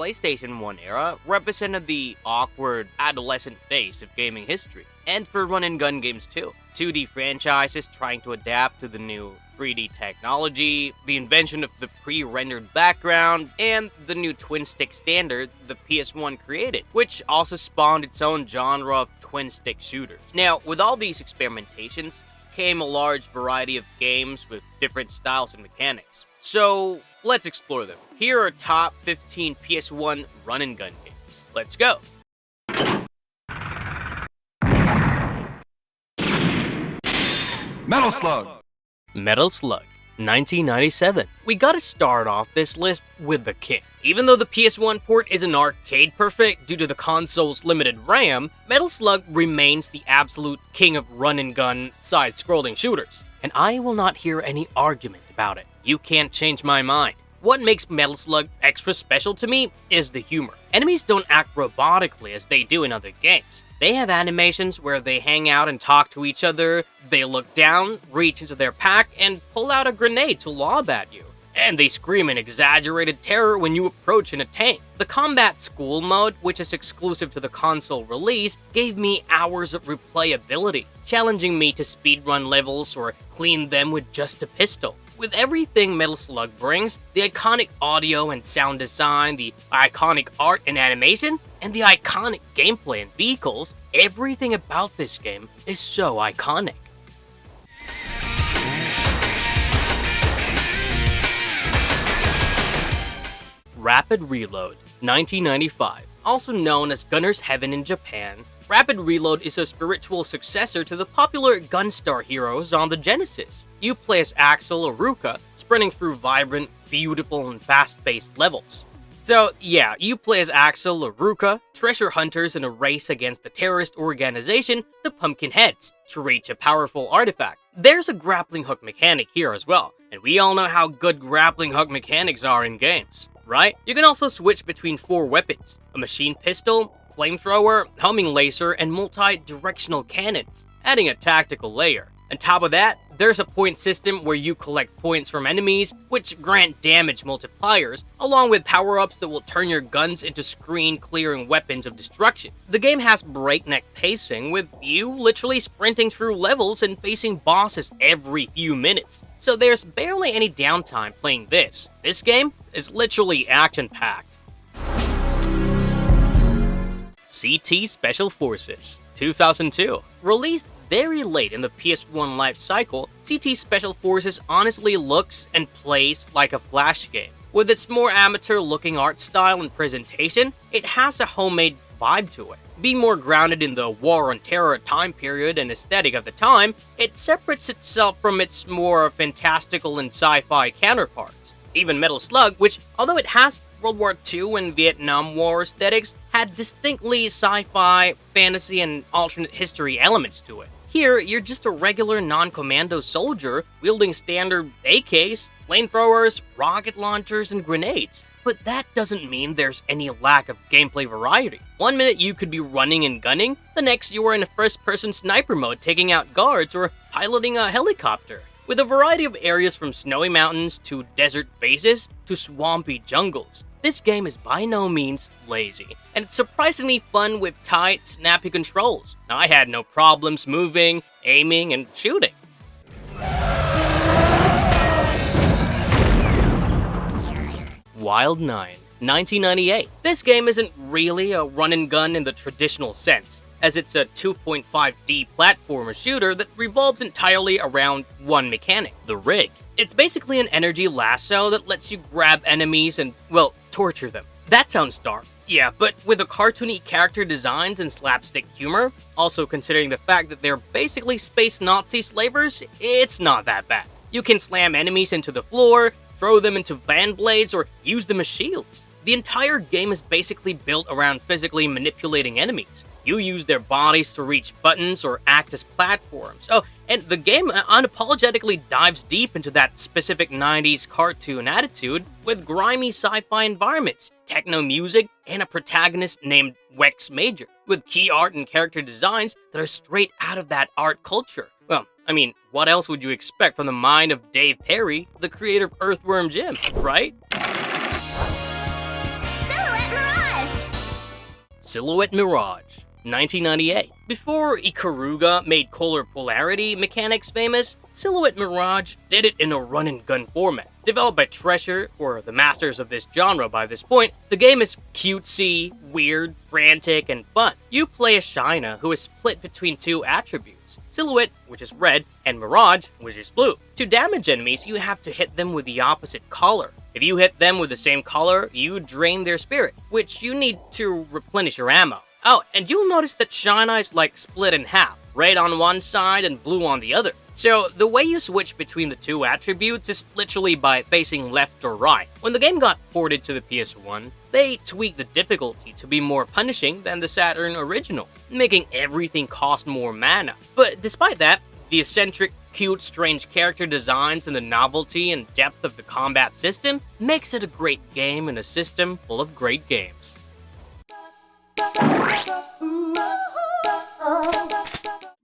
PlayStation 1 era represented the awkward adolescent phase of gaming history, and for run and gun games too. 2D franchises trying to adapt to the new 3D technology, the invention of the pre-rendered background, and the new twin-stick standard the PS1 created, which also spawned its own genre of twin-stick shooters. Now, with all these experimentations came a large variety of games with different styles and mechanics. So, let's explore them. Here are top 15 PS1 Run N Gun games. Let's go! Metal Slug! Metal Slug, 1997. We gotta start off this list with the king. Even though the PS1 port isn't arcade perfect due to the console's limited RAM, Metal Slug remains the absolute king of run and gun side-scrolling shooters. And I will not hear any argument about it. You can't change my mind. What makes Metal Slug extra special to me is the humor. Enemies don't act robotically as they do in other games. They have animations where they hang out and talk to each other, they look down, reach into their pack, and pull out a grenade to lob at you. And they scream in exaggerated terror when you approach in a tank. The Combat School mode, which is exclusive to the console release, gave me hours of replayability, challenging me to speedrun levels or clean them with just a pistol. With everything Metal Slug brings, the iconic audio and sound design, the iconic art and animation, and the iconic gameplay and vehicles, everything about this game is so iconic. Rapid Reload, 1995. Also known as Gunner's Heaven in Japan, Rapid Reload is a spiritual successor to the popular Gunstar heroes on the Genesis. You play as Axel or Ruka, sprinting through vibrant, beautiful, and fast-paced levels. So yeah, you play as Axel or Ruka, treasure hunters in a race against the terrorist organization, the Pumpkinheads, to reach a powerful artifact. There's a grappling hook mechanic here as well, and we all know how good grappling hook mechanics are in games, right? You can also switch between 4 weapons: a machine pistol, flamethrower, homing laser, and multi-directional cannons, adding a tactical layer. On top of that, there's a point system where you collect points from enemies, which grant damage multipliers, along with power-ups that will turn your guns into screen-clearing weapons of destruction. The game has breakneck pacing, with you literally sprinting through levels and facing bosses every few minutes. So there's barely any downtime playing this. This game is literally action-packed. CT Special Forces, 2002. Released very late in the PS1 life cycle, CT Special Forces honestly looks and plays like a Flash game. With its more amateur-looking art style and presentation, it has a homemade vibe to it. Being more grounded in the War on Terror time period and aesthetic of the time, it separates itself from its more fantastical and sci-fi counterparts. Even Metal Slug, which, although it has World War II and Vietnam War aesthetics, had distinctly sci-fi, fantasy, and alternate history elements to it. Here, you're just a regular non-commando soldier wielding standard AKs, flamethrowers, rocket launchers, and grenades. But that doesn't mean there's any lack of gameplay variety. One minute you could be running and gunning, the next you are in a first-person sniper mode taking out guards or piloting a helicopter. With a variety of areas from snowy mountains to desert bases to swampy jungles, this game is by no means lazy, and it's surprisingly fun with tight, snappy controls. I had no problems moving, aiming, and shooting. Wild 9, 1998. This game isn't really a run and gun in the traditional sense, as it's a 2.5D platformer shooter that revolves entirely around one mechanic, the rig. It's basically an energy lasso that lets you grab enemies and, well, torture them. That sounds dark. Yeah, but with the cartoony character designs and slapstick humor, also considering the fact that they're basically space Nazi slavers, it's not that bad. You can slam enemies into the floor, throw them into fan blades, or use them as shields. The entire game is basically built around physically manipulating enemies. You use their bodies to reach buttons or act as platforms. Oh, and the game unapologetically dives deep into that specific 90s cartoon attitude with grimy sci-fi environments, techno music, and a protagonist named Wex Major, with key art and character designs that are straight out of that art culture. Well, I mean, what else would you expect from the mind of Dave Perry, the creator of Earthworm Jim, right? Silhouette Silhouette Mirage, 1998. Before Ikaruga made color polarity mechanics famous, Silhouette Mirage did it in a run-and-gun format. Developed by Treasure, or the masters of this genre by this point, the game is cutesy, weird, frantic, and fun. You play as Shina, who is split between two attributes: Silhouette, which is red, and Mirage, which is blue. To damage enemies, you have to hit them with the opposite color. If you hit them with the same color, you drain their spirit, which you need to replenish your ammo. Oh, and you'll notice that Shina is like split in half, red on one side and blue on the other. So the way you switch between the two attributes is literally by facing left or right. When the game got ported to the PS1, they tweaked the difficulty to be more punishing than the Saturn original, making everything cost more mana. But despite that, the eccentric, cute, strange character designs and the novelty and depth of the combat system makes it a great game in a system full of great games.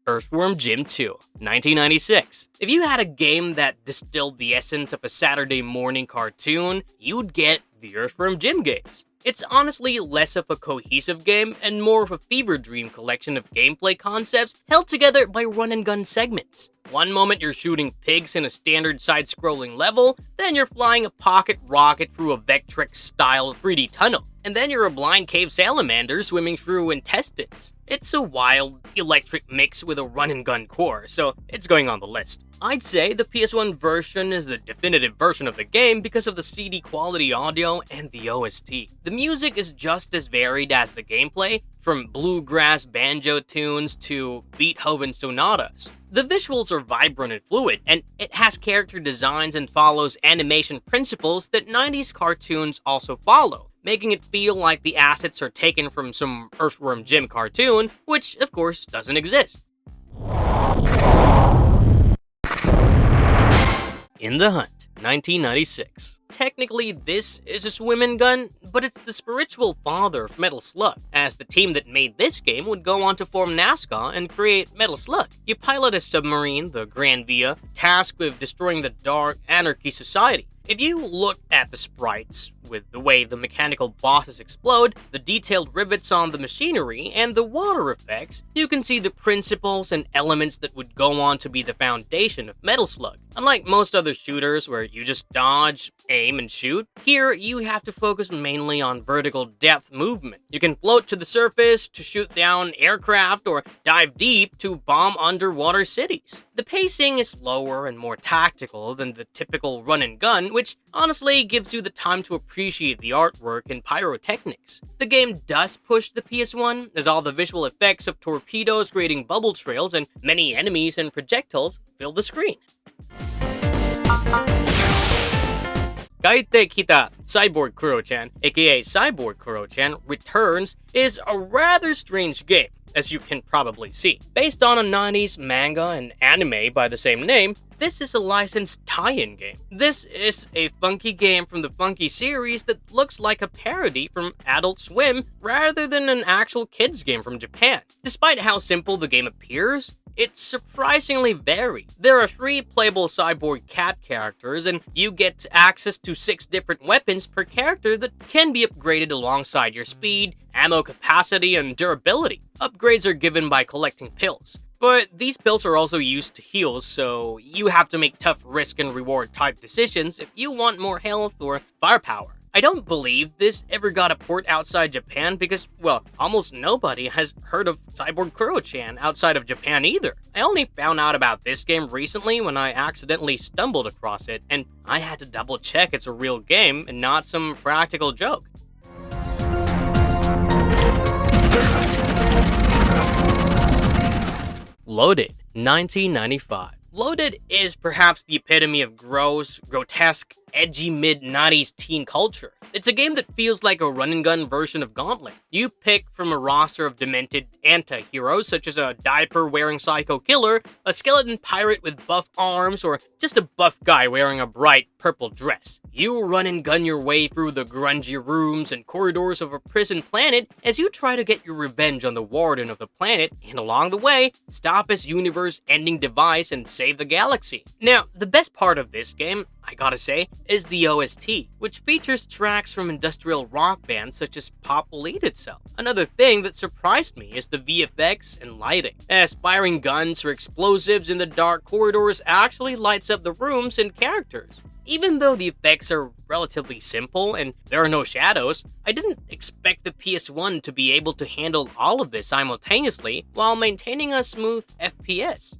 Earthworm Jim 2, 1996. If you had a game that distilled the essence of a Saturday morning cartoon, you'd get the Earthworm Jim games. It's honestly less of a cohesive game and more of a fever dream collection of gameplay concepts held together by run-and-gun segments. One moment you're shooting pigs in a standard side-scrolling level, then you're flying a pocket rocket through a Vectrex-style 3D tunnel, and then you're a blind cave salamander swimming through intestines. It's a wild, electric mix with a run-and-gun core, so it's going on the list. I'd say the PS1 version is the definitive version of the game because of the CD quality audio and the OST. The music is just as varied as the gameplay, from bluegrass banjo tunes to Beethoven sonatas. The visuals are vibrant and fluid, and it has character designs and follows animation principles that 90s cartoons also follow, making it feel like the assets are taken from some Earthworm Jim cartoon, which of course doesn't exist. In the Hunt, 1996. Technically, this is a swim and gun, but it's the spiritual father of Metal Slug, as the team that made this game would go on to form NASCAR and create Metal Slug. You pilot a submarine, the Grand Via, tasked with destroying the dark anarchy society. If you look at the sprites, with the way the mechanical bosses explode, the detailed rivets on the machinery, and the water effects, you can see the principles and elements that would go on to be the foundation of Metal Slug. Unlike most other shooters where you just dodge, aim, and shoot, here you have to focus mainly on vertical depth movement. You can float to the surface to shoot down aircraft or dive deep to bomb underwater cities. The pacing is slower and more tactical than the typical run and gun, which honestly gives you the time to appreciate the artwork and pyrotechnics. The game does push the PS1, as all the visual effects of torpedoes creating bubble trails and many enemies and projectiles fill the screen. Kaite Kita Cyborg Kurochan, aka Cyborg Kurochan, Returns is a rather strange game, as you can probably see. Based on a 90s manga and anime by the same name, this is a licensed tie-in game. This is a funky game from the Funky series that looks like a parody from Adult Swim rather than an actual kids game from Japan. Despite how simple the game appears, it's surprisingly varied. There are 3 playable cyborg cat characters, and you get access to 6 different weapons per character that can be upgraded alongside your speed, ammo capacity, and durability. Upgrades are given by collecting pills. But these pills are also used to heal, so you have to make tough risk and reward type decisions if you want more health or firepower. I don't believe this ever got a port outside Japan because, well, almost nobody has heard of Cyborg Kurochan outside of Japan either. I only found out about this game recently when I accidentally stumbled across it, and I had to double check it's a real game and not some practical joke. Loaded, 1995. Loaded is perhaps the epitome of gross, grotesque, edgy mid-90s teen culture. It's a game that feels like a run-and-gun version of Gauntlet. You pick from a roster of demented anti-heroes such as a diaper-wearing psycho killer, a skeleton pirate with buff arms, or just a buff guy wearing a bright purple dress. You run and gun your way through the grungy rooms and corridors of a prison planet as you try to get your revenge on the warden of the planet, and along the way, stop his universe-ending device and save the galaxy. Now, the best part of this game I gotta say, is the OST, which features tracks from industrial rock bands such as Pop Elite itself. Another thing that surprised me is the VFX and lighting, as firing guns or explosives in the dark corridors actually lights up the rooms and characters. Even though the effects are relatively simple and there are no shadows, I didn't expect the PS1 to be able to handle all of this simultaneously while maintaining a smooth FPS.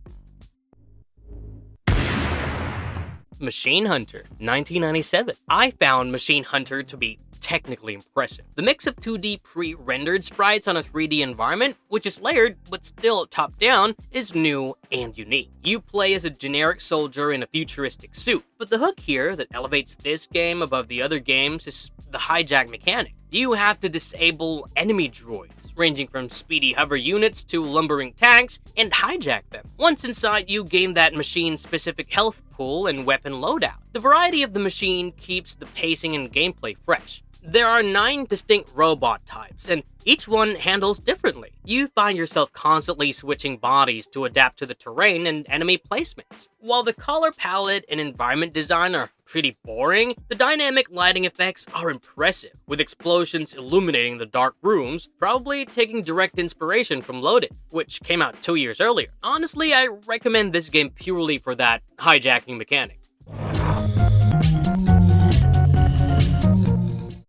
Machine Hunter, 1997. I found Machine Hunter to be technically impressive. The mix of 2D pre-rendered sprites on a 3D environment, which is layered but still top-down, is new and unique. You play as a generic soldier in a futuristic suit, but the hook here that elevates this game above the other games is the hijack mechanic. You have to disable enemy droids, ranging from speedy hover units to lumbering tanks, and hijack them. Once inside, you gain that machine-specific health pool and weapon loadout. The variety of the machine keeps the pacing and gameplay fresh. There are 9 distinct robot types, and each one handles differently. You find yourself constantly switching bodies to adapt to the terrain and enemy placements. While the color palette and environment design are pretty boring, the dynamic lighting effects are impressive, with explosions illuminating the dark rooms, probably taking direct inspiration from Loaded, which came out 2 years earlier. Honestly, I recommend this game purely for that hijacking mechanic.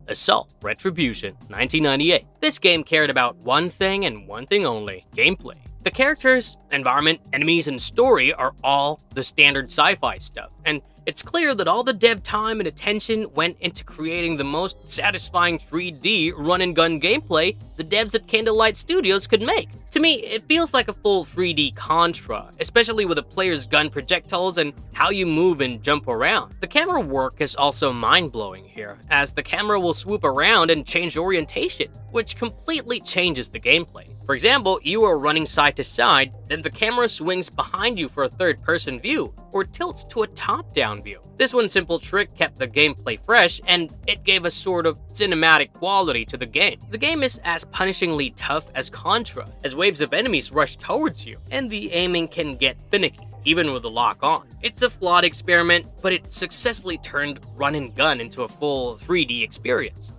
Assault Retribution, 1998. This game cared about one thing and one thing only: gameplay. The characters, environment, enemies, and story are all the standard sci-fi stuff, and it's clear that all the dev time and attention went into creating the most satisfying 3D run-and-gun gameplay the devs at Candlelight Studios could make. To me, it feels like a full 3D Contra, especially with a player's gun projectiles and how you move and jump around. The camera work is also mind-blowing here, as the camera will swoop around and change orientation, which completely changes the gameplay. For example, you are running side to side, then the camera swings behind you for a third-person view, or tilts to a top-down view. This one simple trick kept the gameplay fresh, and it gave a sort of cinematic quality to the game. The game is as punishingly tough as Contra, as waves of enemies rush towards you, and the aiming can get finicky, even with the lock on. It's a flawed experiment, but it successfully turned Run N Gun into a full 3D experience.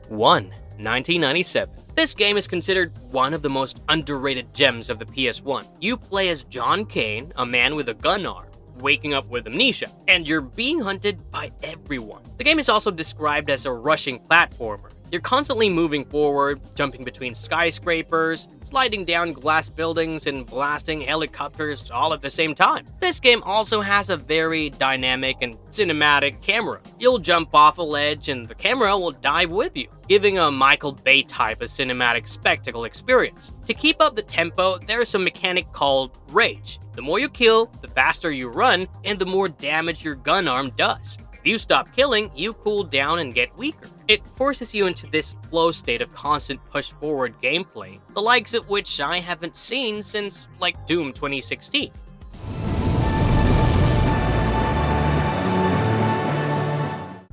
1. 1997. This game is considered one of the most underrated gems of the PS1. You play as John Kane, a man with a gun arm, waking up with amnesia, and you're being hunted by everyone. The game is also described as a rushing platformer. You're constantly moving forward, jumping between skyscrapers, sliding down glass buildings, and blasting helicopters all at the same time. This game also has a very dynamic and cinematic camera. You'll jump off a ledge and the camera will dive with you, giving a Michael Bay type of cinematic spectacle experience. To keep up the tempo, there's a mechanic called Rage. The more you kill, the faster you run, and the more damage your gun arm does. If you stop killing, you cool down and get weaker. It forces you into this flow state of constant push-forward gameplay, the likes of which I haven't seen since, like, Doom 2016.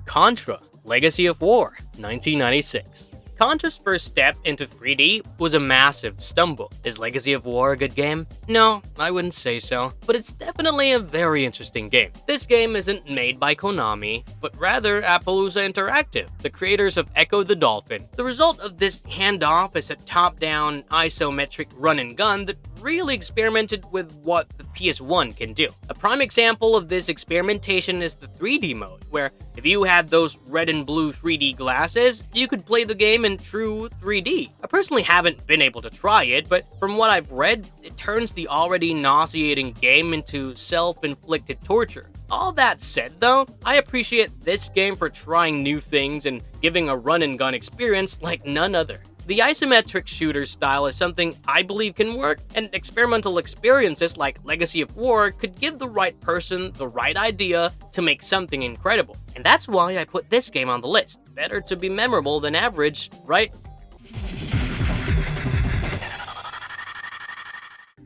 Contra Legacy of War, 1996. Contra's first step into 3D was a massive stumble. Is Legacy of War a good game? No, I wouldn't say so, but it's definitely a very interesting game. This game isn't made by Konami, but rather Appaloosa Interactive, the creators of Echo the Dolphin. The result of this handoff is a top-down, isometric run-and-gun that really experimented with what the PS1 can do. A prime example of this experimentation is the 3D mode, where if you had those red and blue 3D glasses, you could play the game in true 3D. I personally haven't been able to try it, but from what I've read, it turns the already nauseating game into self-inflicted torture. All that said though, I appreciate this game for trying new things and giving a run-and-gun experience like none other. The isometric shooter style is something I believe can work, and experimental experiences like Legacy of War could give the right person the right idea to make something incredible. And that's why I put this game on the list. Better to be memorable than average, right?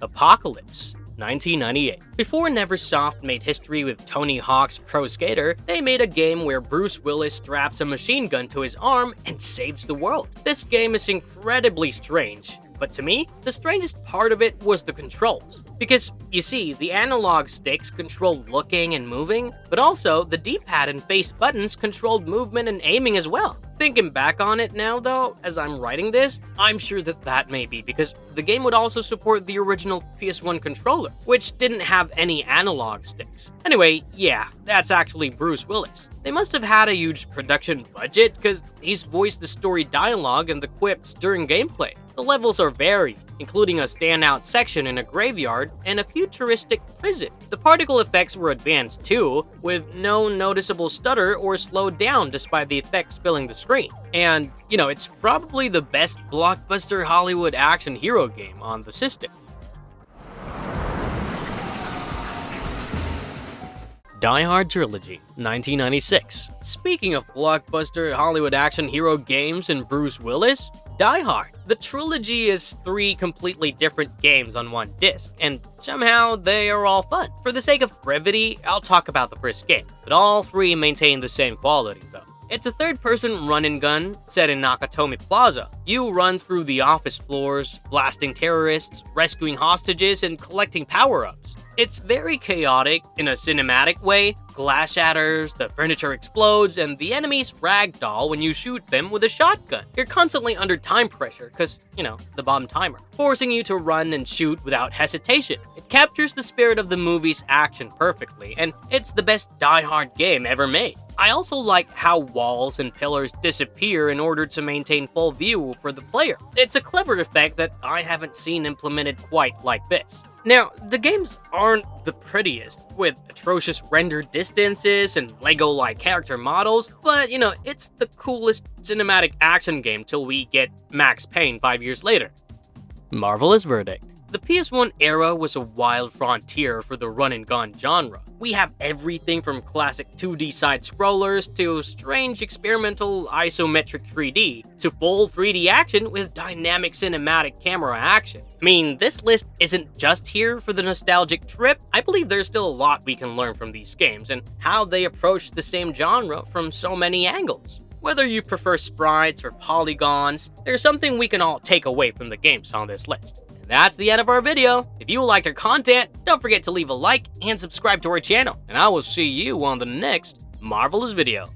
Apocalypse, 1998. Before Neversoft made history with Tony Hawk's Pro Skater, they made a game where Bruce Willis straps a machine gun to his arm and saves the world. This game is incredibly strange, But to me, the strangest part of it was the controls. Because, you see, the analog sticks controlled looking and moving, but also the D-pad and face buttons controlled movement and aiming as well. Thinking back on it now though, as I'm writing this, I'm sure that may be because the game would also support the original PS1 controller, which didn't have any analog sticks. Anyway, yeah, that's actually Bruce Willis. They must have had a huge production budget because he's voiced the story dialogue and the quips during gameplay. The levels are varied, including a standout section in a graveyard and a futuristic prison. The particle effects were advanced too, with no noticeable stutter or slowed down despite the effects filling the screen. And, it's probably the best blockbuster Hollywood action hero game on the system. Die Hard Trilogy, 1996. Speaking of blockbuster Hollywood action hero games and Bruce Willis, Die Hard. The trilogy is 3 completely different games on one disc, and somehow they are all fun. For the sake of brevity, I'll talk about the first game, but all 3 maintain the same quality though. It's a third-person run-and-gun set in Nakatomi Plaza. You run through the office floors, blasting terrorists, rescuing hostages, and collecting power-ups. It's very chaotic in a cinematic way. Glass shatters, the furniture explodes, and the enemies ragdoll when you shoot them with a shotgun. You're constantly under time pressure because, the bomb timer, forcing you to run and shoot without hesitation. It captures the spirit of the movie's action perfectly, and it's the best Die Hard game ever made. I also like how walls and pillars disappear in order to maintain full view for the player. It's a clever effect that I haven't seen implemented quite like this. Now, the games aren't the prettiest, with atrocious render distances and Lego-like character models, but, it's the coolest cinematic action game till we get Max Payne 5 years later. Marvelous verdict. The PS1 era was a wild frontier for the run-and-gun genre. We have everything from classic 2D side-scrollers to strange experimental isometric 3D to full 3D action with dynamic cinematic camera action. I mean, this list isn't just here for the nostalgic trip. I believe there's still a lot we can learn from these games and how they approach the same genre from so many angles. Whether you prefer sprites or polygons, there's something we can all take away from the games on this list. That's the end of our video. If you liked our content, don't forget to leave a like and subscribe to our channel, and I will see you on the next Marvelous video.